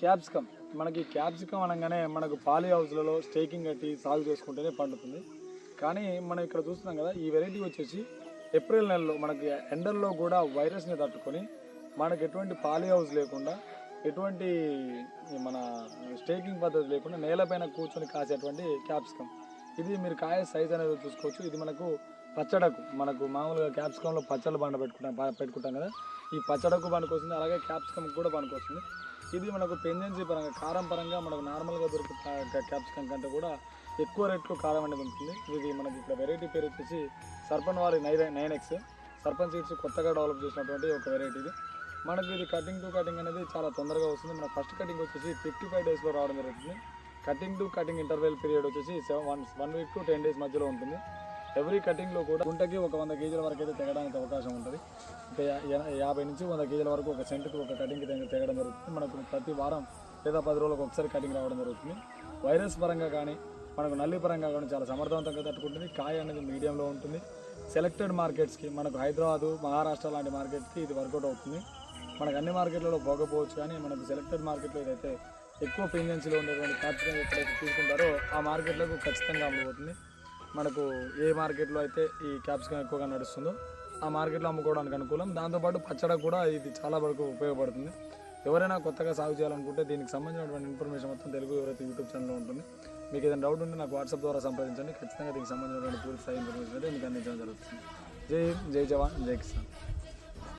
Capsicum. మనకి capsicum అనగానే మనకు పాలీ హౌస్లలో స్టేకింగ్ కట్టి సాగు చేసుకుంటేనే పండుతుంది. కానీ మనం ఇక్కడ చూస్తున్నాం కదా, ఈ వెరైటీ వచ్చేసి ఏప్రిల్ నెలలో మనకి ఎండల్లో కూడా వైరస్ని తట్టుకొని మనకు ఎటువంటి పాలీ హౌస్ లేకుండా, ఎటువంటి మన స్టేకింగ్ పద్ధతి లేకుండా నేలపైన కూర్చొని కాసేటువంటి క్యాప్సికమ్. ఇది మీరు కాయ సైజ్ అనేది చూసుకోవచ్చు. ఇది మనకు మామూలుగా క్యాప్సికంలో పచ్చళ్ళు పెట్టుకుంటాం కదా, ఈ పచ్చడకు పనికొస్తుంది. అలాగే క్యాప్సికమ్ కూడా పనికొస్తుంది. ఇది మనకు పెంజెన్సీ పరంగా, కారం పరంగా మనకు నార్మల్గా దొరికే క్యాప్సికమ్ కంటే కూడా ఎక్కువ రేట్లో కారం అనేది ఉంటుంది. ఇది మనకి ఇక్కడ వెరైటీ పేరు వచ్చేసి సర్పన్ వారి 9X సర్పన్ సీడ్స్ కొత్తగా డెవలప్ చేసినటువంటి ఒక వెరైటీ. ఇది మనకి ఇది కటింగ్ టు కటింగ్ అనేది చాలా తొందరగా వస్తుంది. మన ఫస్ట్ కటింగ్ వచ్చేసి 55 డేస్లో రావడం జరుగుతుంది. Cutting to cutting interval period వచ్చేసి 1 వీక్ టు 10 డేస్ మధ్యలో ఉంటుంది. ఎవ్రీ కటింగ్లో కూడా గుంటకి ఒక 100 కేజీల వరకు అయితే తెగడానికి అవకాశం ఉంటుంది. ఇంకా 50 నుంచి 100 కేజీల వరకు ఒక సెంటుకు ఒక కటింగ్కి తెగడం జరుగుతుంది. మనకు ప్రతి వారం లేదా 10 రోజులకు ఒకసారి కటింగ్ రావడం జరుగుతుంది. వైరస్ పరంగా కానీ మనకు నల్లి పరంగా కానీ చాలా సమర్థవంతంగా తట్టుకుంటుంది. కాయ అనేది మీడియంలో ఉంటుంది. సెలెక్టెడ్ మార్కెట్స్కి, మనకు హైదరాబాదు, మహారాష్ట్ర లాంటి మార్కెట్కి ఇది వర్కౌట్ అవుతుంది. మనకు అన్ని మార్కెట్లలో పోకపోవచ్చు, కానీ మనకు సెలెక్టెడ్ మార్కెట్లో ఏదైతే ఎక్కువ పెంజెన్సీలో ఉండేటువంటి క్యాప్సికమ్ ఎక్కడైతే తీసుకుంటారో ఆ మార్కెట్లకు ఖచ్చితంగా అమ్ముడుపోతుంది. మనకు ఏ మార్కెట్లో అయితే ఈ క్యాప్సికమ్ ఎక్కువగా నడుస్తుందో ఆ మార్కెట్లో అమ్ముకోవడానికి అనుకూలం. దాంతోపాటు పచ్చడి కూడా ఇది చాలా వరకు ఉపయోగపడుతుంది. ఎవరైనా కొత్తగా సాగు చేయాలనుకుంటే దీనికి సంబంధించినటువంటి ఇన్ఫర్మేషన్ మొత్తం తెలుగు ఎవరైతే యూట్యూబ్ ఛానల్లో ఉంటుంది. మీకు ఏదైనా డౌట్ ఉంటే నాకు వాట్సాప్ ద్వారా సంప్రదించండి. ఖచ్చితంగా దీనికి సంబంధించినటువంటి పూర్తి స్థాయి ఇన్ఫర్మేషన్ అయితే మీకు అందించడం జరుగుతుంది. జై హింద్, జై జవాన్, జై కిసాన్.